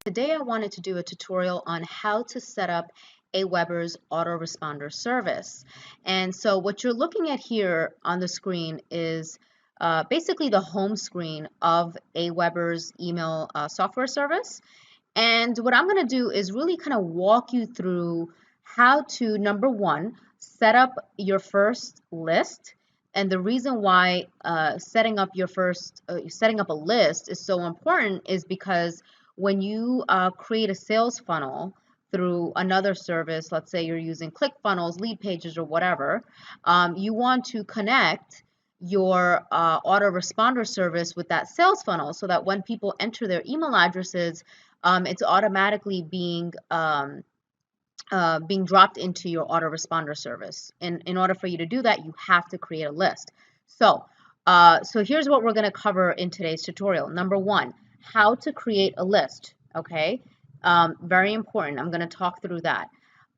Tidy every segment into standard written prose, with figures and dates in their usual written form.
Today I wanted to do a tutorial on how to set up Aweber's autoresponder service. And so what you're looking at here on the screen is basically the home screen of Aweber's email software service. And what I'm going to do is really kind of walk you through how to, number one, set up your first list. And the reason why setting up a list is so important is because when you create a sales funnel through another service, let's say you're using ClickFunnels, Lead Pages, or whatever, you want to connect your autoresponder service with that sales funnel so that when people enter their email addresses, it's automatically being dropped into your autoresponder service. And in order for you to do that, you have to create a list. So here's what we're going to cover in today's tutorial. Number one, how to create a list. Okay, very important. I'm going to talk through that.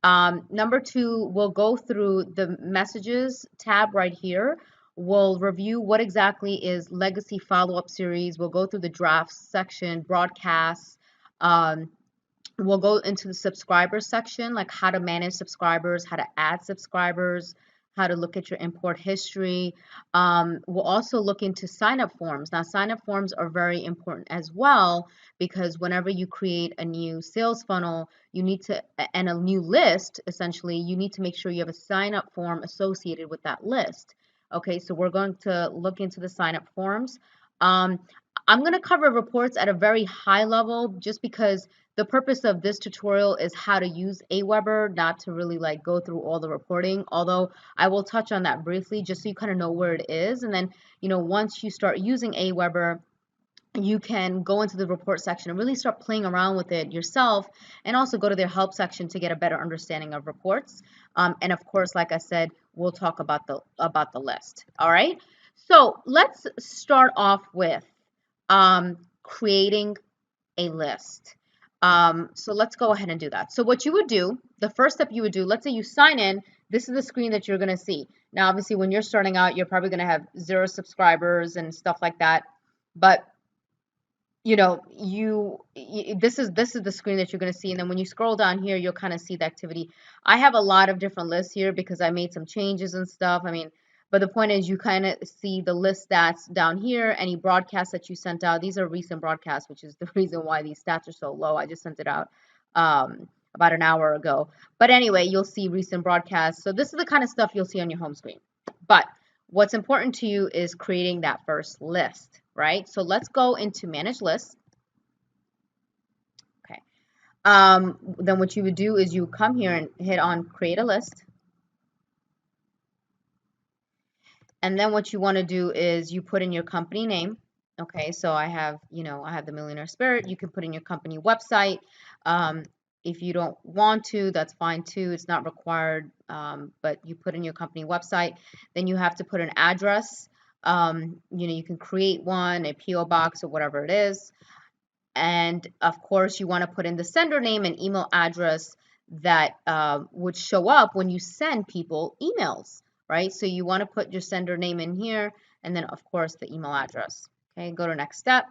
Number two, we'll go through the messages tab right here. We'll review what exactly is legacy follow-up series. We'll go through the drafts section, broadcasts. We'll go into the subscribers section, like how to manage subscribers, how to add subscribers, how to look at your import history. We'll also look into sign-up forms. Now, sign-up forms are very important as well because whenever you create a new sales funnel, you need to, and a new list, essentially, you need to make sure you have a sign-up form associated with that list. Okay, so we're going to look into the sign-up forms. I'm going to cover reports at a very high level just because the purpose of this tutorial is how to use Aweber, not to really like go through all the reporting, although I will touch on that briefly just so you kind of know where it is. And then, you know, once you start using Aweber, you can go into the report section and really start playing around with it yourself, and also go to their help section to get a better understanding of reports. And of course, like I said, we'll talk about the list. All right. So let's start off with creating a list. So let's go ahead and do that. So what you would do, the first step you would do, let's say you sign in, this is the screen that you're going to see. Now, obviously, when you're starting out, you're probably going to have 0 subscribers and stuff like that. But you know, this is the screen that you're going to see, and then when you scroll down here, you'll kind of see the activity. I have a lot of different lists here because I made some changes and stuff. I mean, but the point is you kind of see the list stats down here, any broadcasts that you sent out. These are recent broadcasts, which is the reason why these stats are so low. I just sent it out about an hour ago. But anyway, you'll see recent broadcasts. So this is the kind of stuff you'll see on your home screen. But what's important to you is creating that first list, right? So let's go into manage lists. Okay. Then what you would do is you come here and hit on create a list. And then what you want to do is you put in your company name. Okay, so I have the Millionaire Spirit. You can put in your company website. If you don't want to, that's fine too. It's not required, but you put in your company website. Then you have to put an address. You can create one, a PO box or whatever it is. And of course, you want to put in the sender name and email address that would show up when you send people emails, right? So you want to put your sender name in here, and then of course the email address. Okay, go to next step.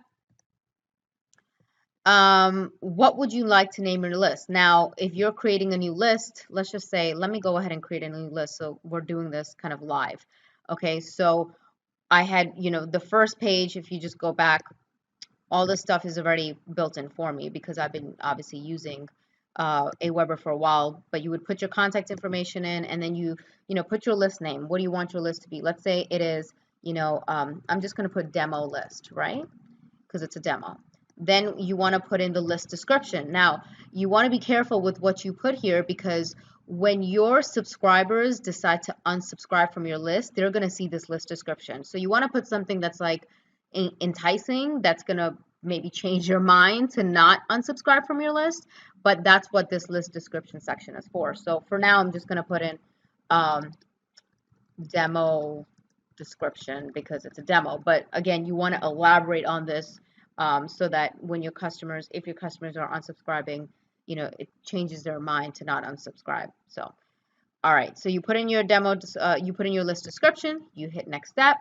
What would you like to name your list? Now, if you're creating a new list, let's just say, let me go ahead and create a new list. So we're doing this kind of live. Okay, so I had, the first page, if you just go back, all this stuff is already built in for me because I've been obviously using Aweber for a while. But you would put your contact information in, and then you put your list name. What do you want your list to be? Let's say it is, I'm just going to put demo list, right? Because it's a demo. Then you want to put in the list description. Now, you want to be careful with what you put here because when your subscribers decide to unsubscribe from your list, they're going to see this list description. So you want to put something that's like enticing, that's going to maybe change your mind to not unsubscribe from your list, but that's what this list description section is for. So for now, I'm just going to put in demo description because it's a demo. But again, you want to elaborate on this so that when if your customers are unsubscribing, it changes their mind to not unsubscribe. So, all right. So you put in your you put in your list description, you hit next step.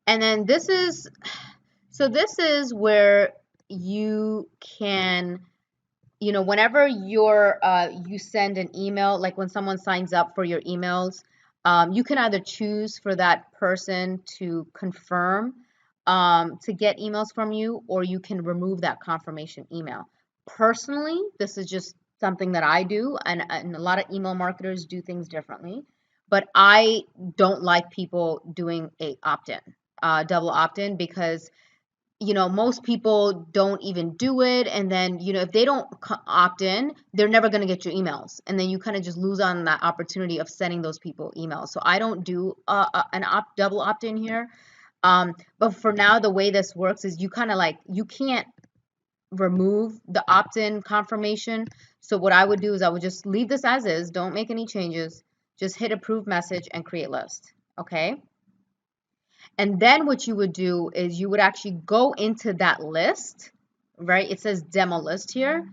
And then this is where you can, whenever you send an email, like when someone signs up for your emails, you can either choose for that person to confirm to get emails from you, or you can remove that confirmation email. Personally, this is just something that I do, and a lot of email marketers do things differently, but I don't like people doing a opt-in, double opt-in, because most people don't even do it. And then, if they don't opt in, they're never going to get your emails. And then you kind of just lose on that opportunity of sending those people emails. So I don't do an double opt in here. But for now, the way this works is you kind of like, you can't remove the opt-in confirmation. So what I would do is I would just leave this as is. Don't make any changes. Just hit approve message and create list. Okay. And then what you would do is you would actually go into that list, right? It says demo list here.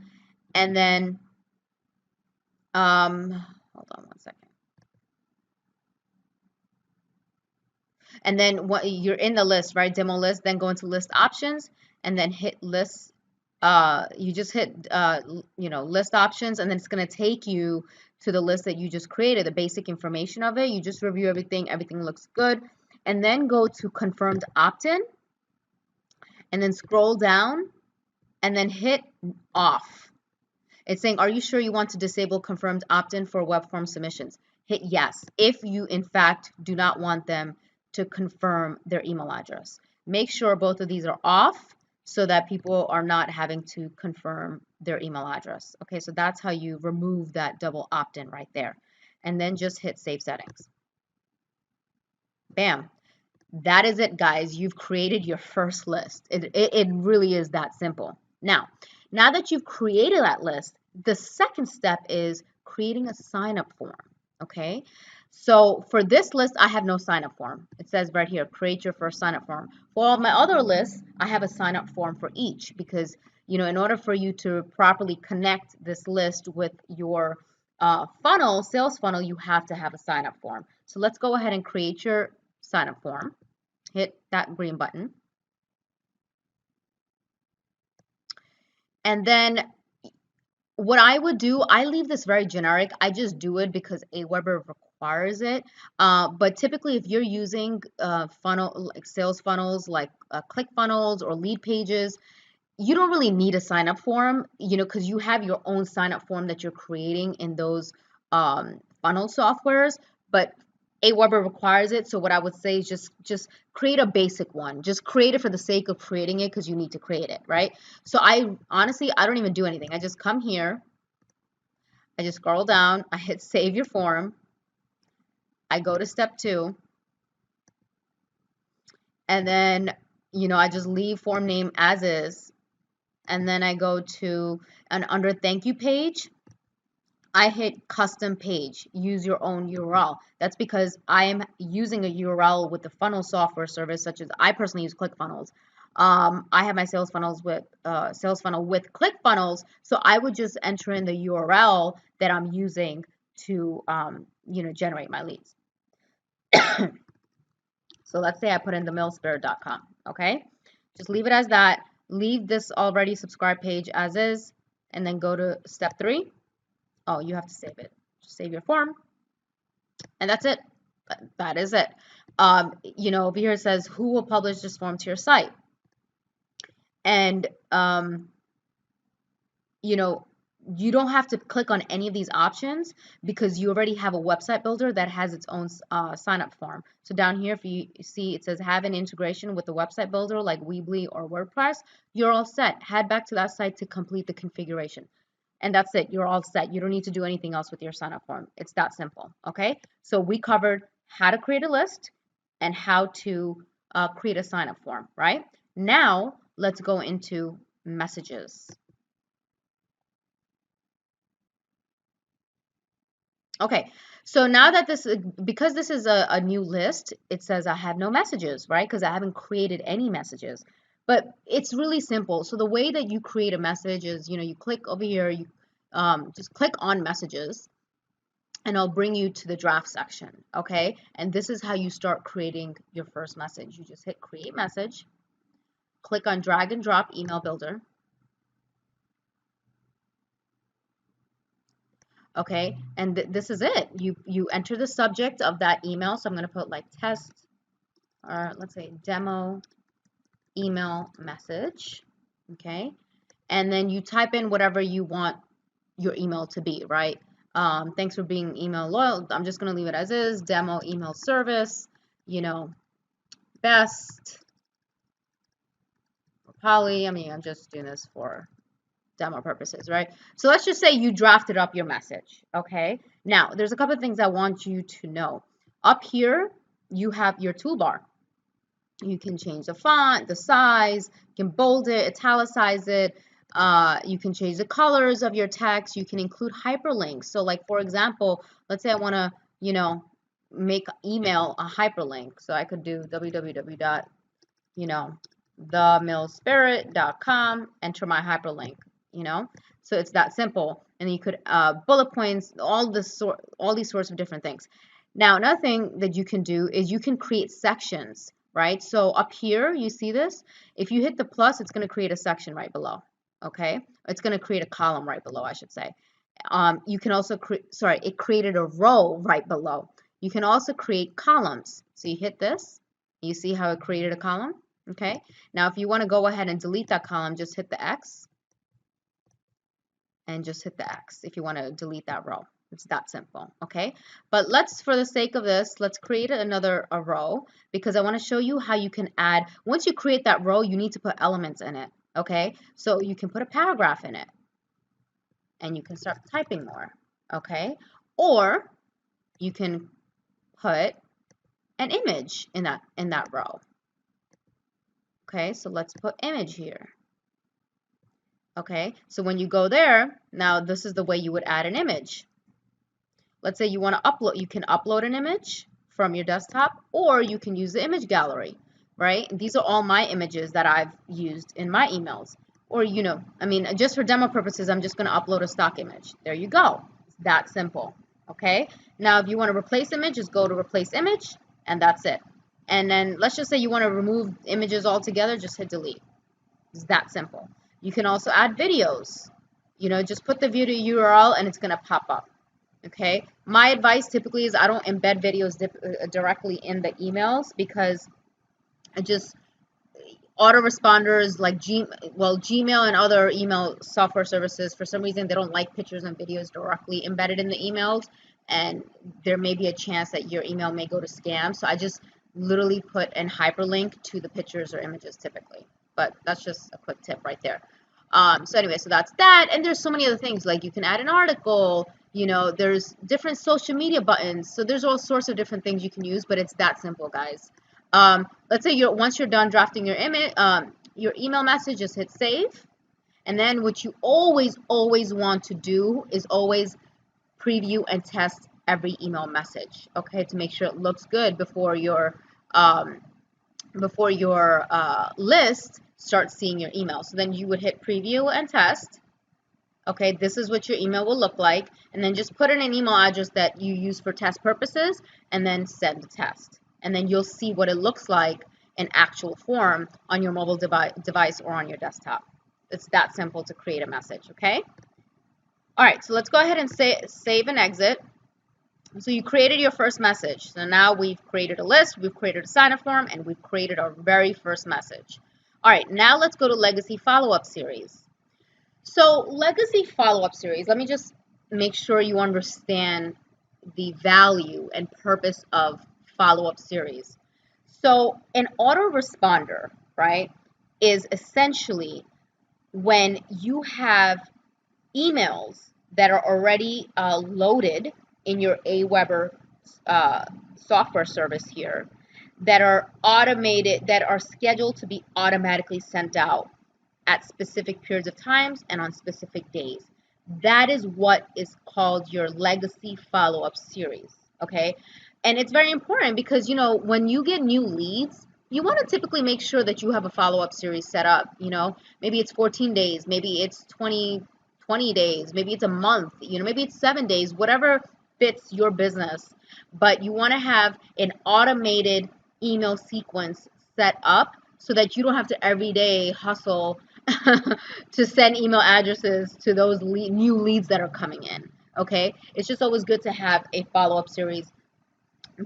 And then, hold on one second. And then what you're in the list, right? Demo list, then go into list options and then hit list. You just hit, list options, and then it's going to take you to the list that you just created, the basic information of it. You just review everything. Everything looks good. And then go to confirmed opt-in, and then scroll down and then hit off. It's saying, are you sure you want to disable confirmed opt-in for web form submissions? Hit yes if you in fact do not want them to confirm their email address. Make sure both of these are off so that people are not having to confirm their email address. Okay, so that's how you remove that double opt-in right there. And then just hit save settings. Bam. That is it, guys. You've created your first list. It really is that simple. Now that you've created that list, the second step is creating a sign-up form, okay? So for this list, I have no sign-up form. It says right here, create your first sign-up form. For all my other lists, I have a sign-up form for each because, in order for you to properly connect this list with your sales funnel, you have to have a sign-up form. So let's go ahead and create your sign-up form. Hit that green button. And then what I would do, I leave this very generic. I just do it because Aweber requires it. But typically, if you're using sales funnels like ClickFunnels or lead pages, you don't really need a sign up form, because you have your own sign up form that you're creating in those funnel softwares. But Aweber requires it, so what I would say is just create a basic one. Just create it for the sake of creating it because you need to create it, right? So I don't even do anything. I just come here, I just scroll down, I hit save your form, I go to step 2, and then I just leave form name as is, and then I go to under thank you page, I hit custom page, use your own URL. That's because I am using a URL with the funnel software service, such as I personally use ClickFunnels. I have my sales funnel with ClickFunnels, so I would just enter in the URL that I'm using to generate my leads. So let's say I put in themillspirit.com. Okay, just leave it as that. Leave this already subscribed page as is, and then go to step 3. Oh, you have to save it. Just save your form. And that's it. That is it. Over here it says, who will publish this form to your site? And, you don't have to click on any of these options because you already have a website builder that has its own sign-up form. So down here, if you see, it says have an integration with the website builder like Weebly or WordPress, you're all set. Head back to that site to complete the configuration. And that's it. You're all set. You don't need to do anything else with your sign-up form. It's that simple, okay? So we covered how to create a list and how to create a sign-up form, right? Now, let's go into messages. Okay, so now that because this is a new list, it says I have no messages, right? Because I haven't created any messages. But it's really simple. So the way that you create a message is, you click over here, you just click on messages, and I'll bring you to the draft section, okay? And this is how you start creating your first message. You just hit create message, click on drag and drop email builder, Okay, and this is it. You enter the subject of that email. So I'm going to put like test, or let's say demo email message. Okay, and then you type in whatever you want your email to be, right? Thanks for being email loyal. I'm just going to leave it as is. Demo email service, you know, best Poly. I mean, I'm just doing this for demo purposes, right? So let's just say you drafted up your message, okay? Now, there's a couple of things I want you to know. Up here, you have your toolbar. You can change the font, the size, you can bold it, italicize it, you can change the colors of your text, you can include hyperlinks. So like, for example, let's say I want to, you know, make email a hyperlink. So I could do www. You know, themillspirit.com, enter my hyperlink, you know. So it's that simple. And you could bullet points, all these sorts of different things. Now, another thing that you can do is you can create sections, right? So up here, you see this? If you hit the plus, it's going to create a section right below, okay? It's going to create a column right below, I should say. You can also it created a row right below. You can also create columns. So you hit this, you see how it created a column? Okay, now if you want to go ahead and delete that column, just hit the X and just hit the X if you want to delete that row. It's that simple, okay? But let's, for the sake of this, let's create another row because I want to show you how you can add, once you create that row, you need to put elements in it, okay? So you can put a paragraph in it and you can start typing more, okay? Or you can put an image in that row. Okay, so let's put image here. Okay, so when you go there, now this is the way you would add an image. Let's say you want to upload, you can upload an image from your desktop, or you can use the image gallery, right? These are all my images that I've used in my emails. Or, you know, I mean, just for demo purposes, I'm just going to upload a stock image. There you go. It's that simple. Okay, now if you want to replace image, just go to replace image, and that's it. And then let's just say you want to remove images altogether, just hit delete. It's that simple. You can also add videos. You know, just put the video URL and it's going to pop up. Okay. My advice typically is I don't embed videos directly in the emails because I just, autoresponders like Gmail and other email software services, for some reason, they don't like pictures and videos directly embedded in the emails. And there may be a chance that your email may go to scam. So I just literally put an hyperlink to the pictures or images typically. But that's just a quick tip right there. So anyway, so that's that. And there's so many other things, like you can add an article, you know, there's different social media buttons. So there's all sorts of different things you can use, but it's that simple, guys. Let's say once you're done drafting your image, your email message, just hit save. And then what you always want to do is always preview and test every email message, okay, to make sure it looks good before your list starts seeing your email. So then you would hit preview and test. Okay, this is what your email will look like, and then just put in an email address that you use for test purposes, and then send the test. And then you'll see what it looks like in actual form on your mobile device or on your desktop. It's that simple to create a message, okay? All right, so let's go ahead and save and exit. So you created your first message. So now we've created a list, we've created a sign-up form, and we've created our very first message. All right, now let's go to Legacy Follow-Up Series. So Legacy Follow-Up Series, let me just make sure you understand the value and purpose of follow-up series. So an autoresponder, right, is essentially when you have emails that are already loaded in your Aweber software service here that are automated, that are scheduled to be automatically sent out at specific periods of times and on specific days. That is what is called your legacy follow-up series, okay? And it's very important because, you know, when you get new leads, you want to typically make sure that you have a follow-up series set up, you know? Maybe it's 14 days, maybe it's 20 days, maybe it's a month, you know, maybe it's 7 days, whatever fits your business. But you want to have an automated email sequence set up so that you don't have to every day hustle to send email addresses to those new leads that are coming in. Okay, it's just always good to have a follow-up series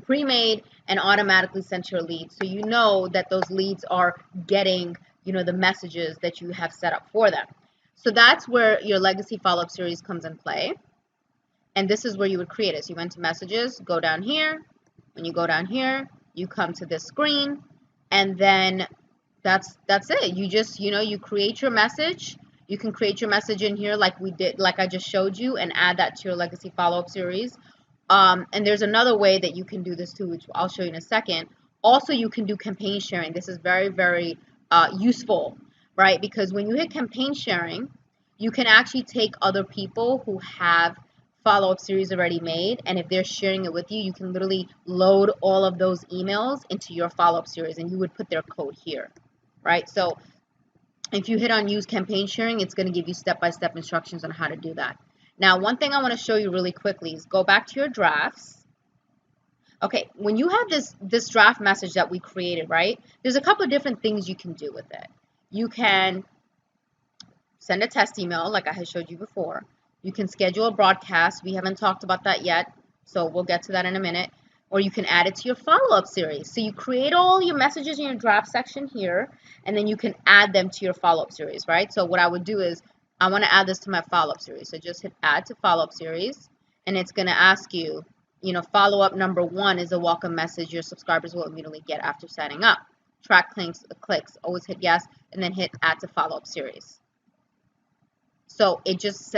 pre-made and automatically sent to your leads, so you know that those leads are getting, the messages that you have set up for them. So that's where your legacy follow-up series comes in play. And this is where you would create it. So you went to messages, go down here. When you go down here, you come to this screen, and then that's it. You just, you create your message. You can create your message in here like we did, like I just showed you, and add that to your legacy follow-up series. And there's another way that you can do this too, which I'll show you in a second. Also, you can do campaign sharing. This is very, very useful, right? Because when you hit campaign sharing, you can actually take other people who have follow-up series already made, and if they're sharing it with you, you can literally load all of those emails into your follow-up series, and you would put their code here, right? So if you hit on use campaign sharing, it's going to give you step-by-step instructions on how to do that. Now, one thing I want to show you really quickly is go back to your drafts. Okay, when you have this draft message that we created, right, there's a couple of different things you can do with it. You can send a test email like I had showed you before. You can schedule a broadcast. We haven't talked about that yet, so we'll get to that in a minute. Or you can add it to your follow-up series. So you create all your messages in your draft section here, and then you can add them to your follow-up series, right? So what I would do is I want to add this to my follow-up series. So just hit add to follow-up series, and it's going to ask you, follow-up number 1 is a welcome message your subscribers will immediately get after signing up. Track clicks, always hit yes, and then hit add to follow-up series. So it just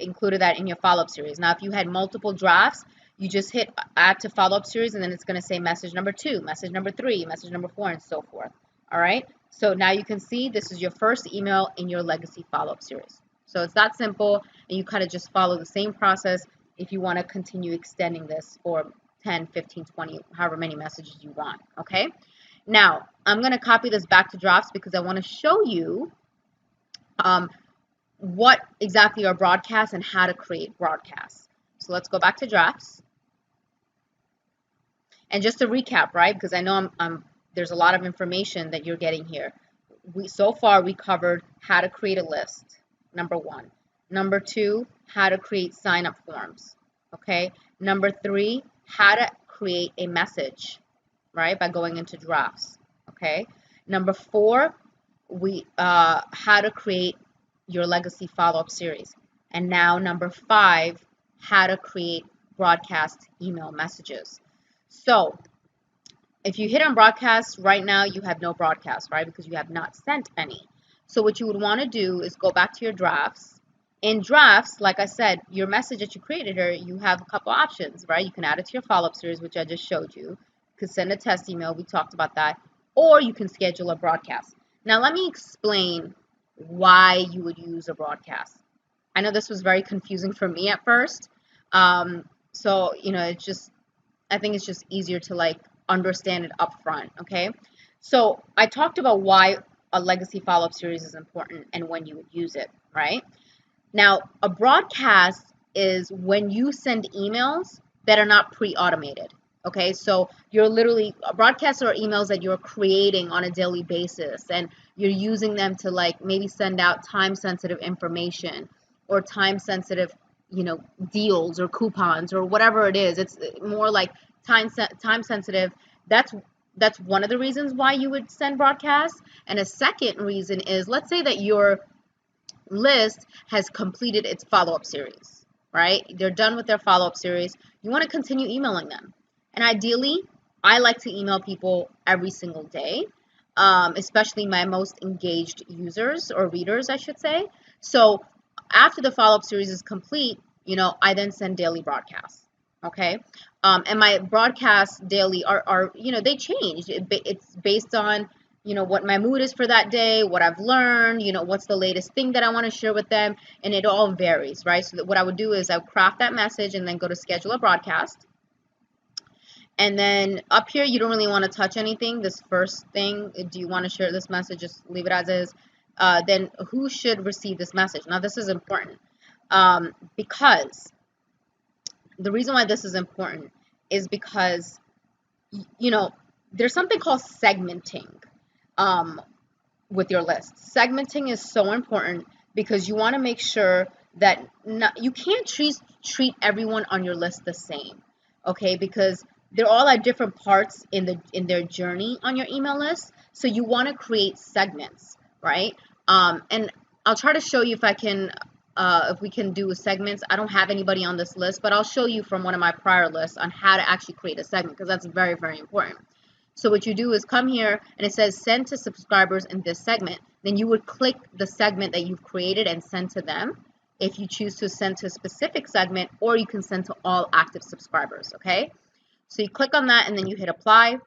included that in your follow-up series. Now, if you had multiple drafts, you just hit add to follow-up series, and then it's going to say message number 2, message number 3, message number 4, and so forth. All right. So now you can see this is your first email in your legacy follow-up series. So it's that simple, and you kind of just follow the same process if you want to continue extending this for 10, 15, 20, however many messages you want. Okay. Now, I'm going to copy this back to drafts because I want to show you what exactly are broadcasts and how to create broadcasts. So let's go back to drafts. And just to recap, right, because I know there's a lot of information that you're getting here. So far we covered how to create a list, number 1. Number 2, how to create sign-up forms. Okay. Number 3, how to create a message, right, by going into drafts. Okay. Number 4, how to create your legacy follow-up series. And now number 5, how to create broadcast email messages. So if you hit on broadcast right now, you have no broadcast, right, because you have not sent any. So what you would want to do is go back to your drafts. In drafts, like I said, your message that you created here, you have a couple options, right? You can add it to your follow-up series, which I just showed you. You could send a test email. We talked about that. Or you can schedule a broadcast. Now, let me explain why you would use a broadcast. I know this was very confusing for me at first. So, I think it's just easier to understand it up front, okay? So I talked about why a legacy follow-up series is important and when you would use it, right? Now, a broadcast is when you send emails that are not pre-automated. Okay, so you're literally broadcasts are emails that you're creating on a daily basis, and you're using them to maybe send out time-sensitive information or time-sensitive, deals or coupons or whatever it is. It's more like time-sensitive. That's one of the reasons why you would send broadcasts. And a second reason is, let's say that your list has completed its follow-up series, right? They're done with their follow-up series. You want to continue emailing them. And ideally, I like to email people every single day, especially my most engaged users or readers, I should say. So after the follow-up series is complete, I then send daily broadcasts, okay? And my broadcasts daily are they change. It's based on, what my mood is for that day, what I've learned, what's the latest thing that I want to share with them, and it all varies, right? So what I would do is I would craft that message and then go to schedule a broadcast. And then up here, you don't really want to touch anything. This first thing, do you want to share this message? Just leave it as is. Then who should receive this message? Now, this is important because the reason why this is important is because, there's something called segmenting with your list. Segmenting is so important because you want to make sure that you can't treat everyone on your list the same, okay? Because they're all at different parts in their journey on your email list. So you want to create segments, right? And I'll try to show you if we can do segments. I don't have anybody on this list, but I'll show you from one of my prior lists on how to actually create a segment, because that's very, very important. So what you do is come here and it says send to subscribers in this segment. Then you would click the segment that you've created and send to them if you choose to send to a specific segment, or you can send to all active subscribers, okay? So you click on that and then you hit apply,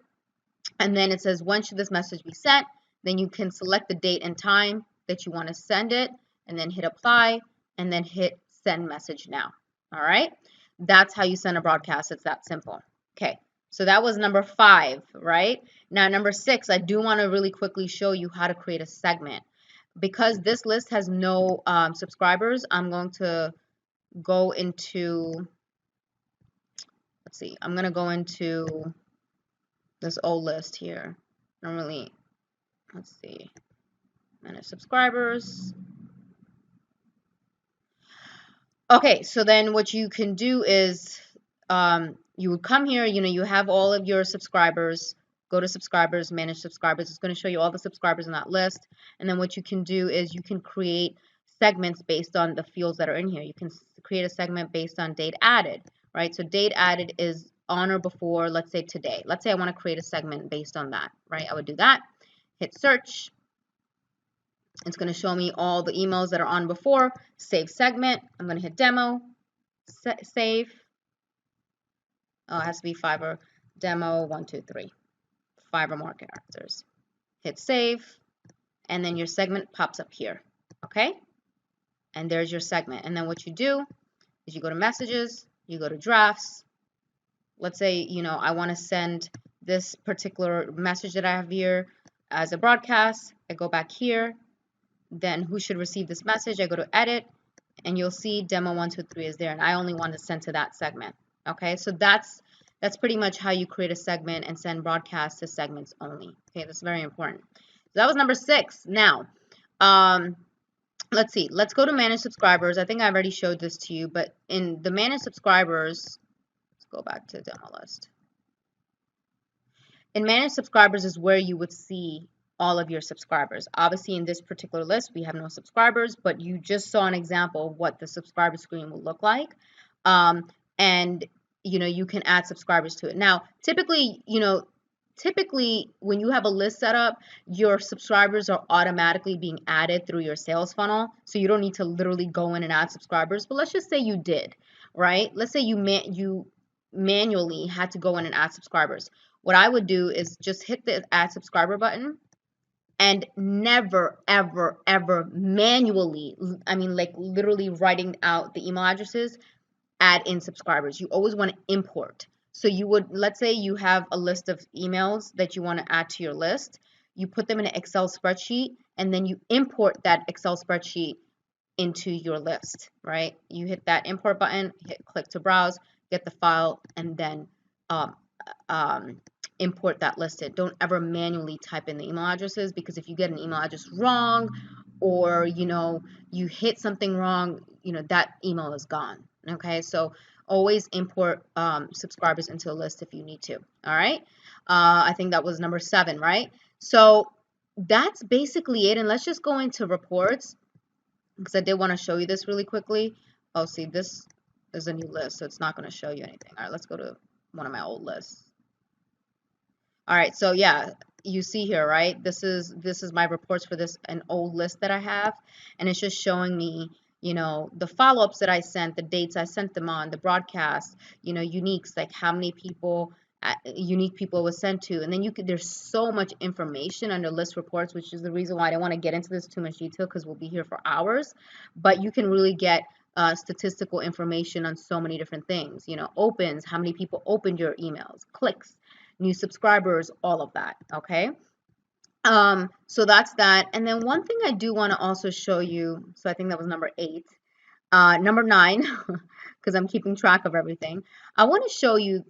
and then it says when should this message be sent. Then you can select the date and time that you want to send it, and then hit apply, and then hit send message now. All right, that's how you send a broadcast. It's that simple. Okay, so that was number 5, right? Now number 6, I do want to really quickly show you how to create a segment. Because this list has no subscribers, I'm going to go into, let's see, I'm going to go into this old list here. Normally, let's see, manage subscribers. Okay, so then what you can do is you would come here, you have all of your subscribers, go to subscribers, manage subscribers. It's going to show you all the subscribers in that list. And then what you can do is you can create segments based on the fields that are in here. You can create a segment based on date added, right? So date added is on or before, let's say today. Let's say I want to create a segment based on that, right? I would do that, hit search. It's going to show me all the emails that are on before, save segment. I'm going to hit demo, save. Oh, it has to be Fiverr, demo 1, 2, 3, 5 or more characters. Hit save, and then your segment pops up here, okay? And there's your segment. And then what you do is you go to messages, you go to drafts. Let's say, I want to send this particular message that I have here as a broadcast. I go back here. Then who should receive this message? I go to edit, and you'll see demo 1, 2, 3 is there, and I only want to send to that segment. Okay, so that's pretty much how you create a segment and send broadcasts to segments only. Okay, that's very important. So that was number 6. Now, let's see. Let's go to manage subscribers. I think I already showed this to you, but in the manage subscribers, let's go back to demo list. In manage subscribers is where you would see all of your subscribers. Obviously, in this particular list, we have no subscribers, but you just saw an example of what the subscriber screen will look like. And you can add subscribers to it. Now, typically when you have a list set up, your subscribers are automatically being added through your sales funnel. So you don't need to literally go in and add subscribers. But let's just say you did, right? Let's say you manually had to go in and add subscribers. What I would do is just hit the add subscriber button, and never, ever, ever manually, like literally writing out the email addresses, add in subscribers. You always want to import. So you would, let's say you have a list of emails that you want to add to your list. You put them in an Excel spreadsheet, and then you import that Excel spreadsheet into your list, right? You hit that import button, click to browse, get the file, and then import that listed. Don't ever manually type in the email addresses, because if you get an email address wrong, or you hit something wrong, that email is gone. Okay, so always import subscribers into a list if you need to. All right, I think that was number 7, right? So that's basically it. And let's just go into reports, because I did want to show you this really quickly. Oh, see, this is a new list, so it's not going to show you anything. All right, let's go to one of my old lists. All right, so yeah, you see here, right? This is my reports for an old list that I have, and it's just showing me, the follow-ups that I sent, the dates I sent them on, the broadcast, uniques, like how many people, unique people it was sent to, and then there's so much information under list reports, which is the reason why I don't want to get into this too much detail, because we'll be here for hours. But you can really get statistical information on so many different things. Opens, how many people opened your emails, clicks, new subscribers, all of that. Okay, so that's that. And then one thing I do want to also show you, so I think that was number 8. Number 9, because I'm keeping track of everything, I want to show you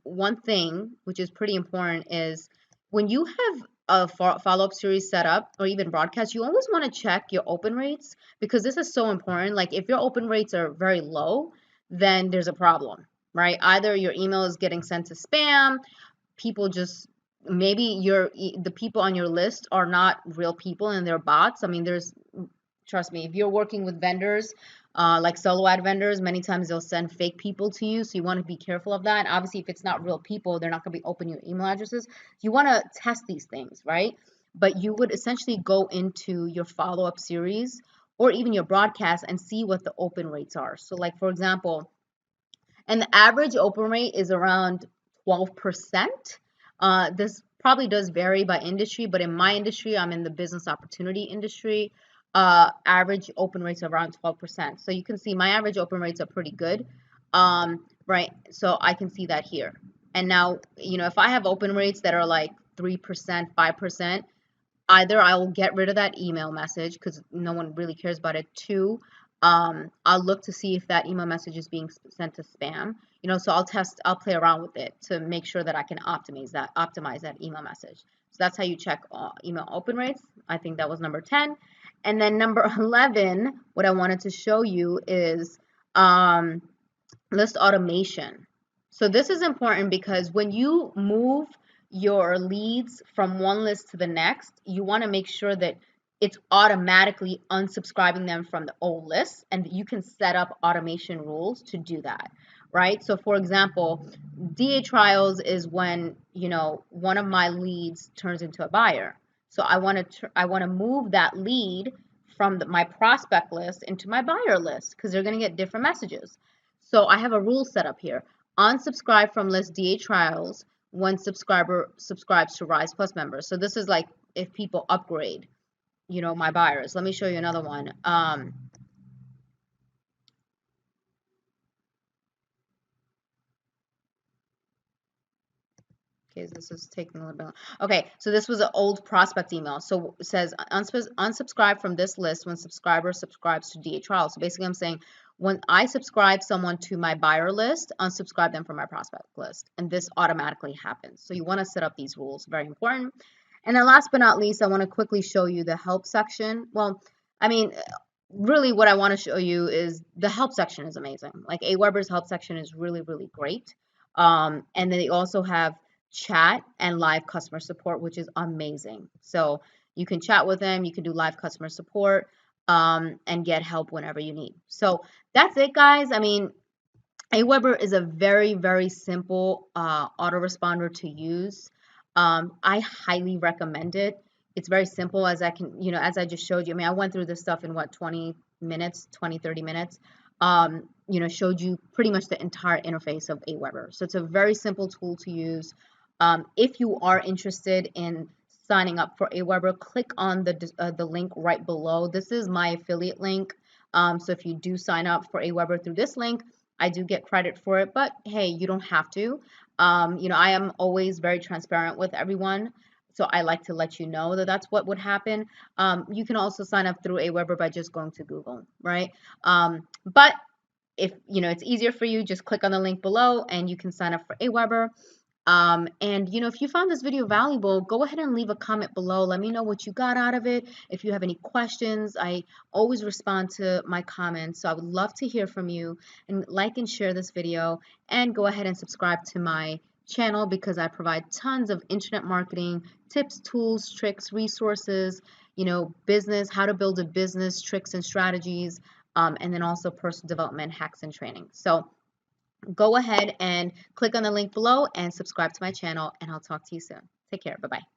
one thing which is pretty important, is when you have a follow-up series set up or even broadcast, you always want to check your open rates because this is so important. Like if your open rates are very low, then there's a problem, right? Either your email is getting sent to spam, people just maybe the people on your list are not real people and they're bots. I mean, trust me, if you're working with vendors, like solo ad vendors, many times they'll send fake people to you. So you want to be careful of that. And obviously, if it's not real people, they're not going to be opening your email addresses. You want to test these things, right? But you would essentially go into your follow-up series or even your broadcast and see what the open rates are. So like, for example, and the average open rate is around 12%. This probably does vary by industry, but in my industry, I'm in the business opportunity industry. Average open rates are around 12%. So you can see my average open rates are pretty good, right? So I can see that here. And now, if I have open rates that are like 3%, 5%, either I will get rid of that email message because no one really cares about it. Two, I'll look to see if that email message is being sent to spam. So I'll play around with it to make sure that I can optimize that email message. So that's how you check email open rates. I think that was number 10. And then number 11, what I wanted to show you is list automation. So this is important because when you move your leads from one list to the next, you want to make sure that it's automatically unsubscribing them from the old list, and you can set up automation rules to do that, right? So for example, DA trials is when, one of my leads turns into a buyer. So I want to move that lead from my prospect list into my buyer list because they're going to get different messages. So I have a rule set up here. Unsubscribe from list DA trials when subscriber subscribes to Rise Plus members. So this is like if people upgrade, my buyers. Let me show you another one. Okay, this is taking a little bit. Okay, so this was an old prospect email. So it says unsubscribe from this list when subscriber subscribes to DA trial. So basically I'm saying when I subscribe someone to my buyer list, unsubscribe them from my prospect list. And this automatically happens. So you want to set up these rules, very important. And then last but not least, I want to quickly show you the help section. Well, I mean, really what I want to show you is the help section is amazing. Like Aweber's help section is really, really great. And then they also have chat and live customer support, which is amazing. So you can chat with them, you can do live customer support, and get help whenever you need. So that's it, guys. I mean, Aweber is a very, very simple autoresponder to use. I highly recommend it. It's very simple as as I just showed you. I mean, I went through this stuff in 20 minutes, 20, 30 minutes. Showed you pretty much the entire interface of Aweber. So it's a very simple tool to use. If you are interested in signing up for Aweber, click on the link right below. This is my affiliate link. So if you do sign up for Aweber through this link, I do get credit for it, but hey, you don't have to. I am always very transparent with everyone, so I like to let you know that that's what would happen. You can also sign up through Aweber by just going to Google, right? But if it's easier for you, just click on the link below and you can sign up for Aweber. And if you found this video valuable, go ahead and leave a comment below. Let me know what you got out of it. If you have any questions, I always respond to my comments. So I would love to hear from you, and like and share this video, and go ahead and subscribe to my channel because I provide tons of internet marketing tips, tools, tricks, resources, business, how to build a business, tricks and strategies, and then also personal development hacks and training. So go ahead and click on the link below and subscribe to my channel, and I'll talk to you soon. Take care. Bye-bye.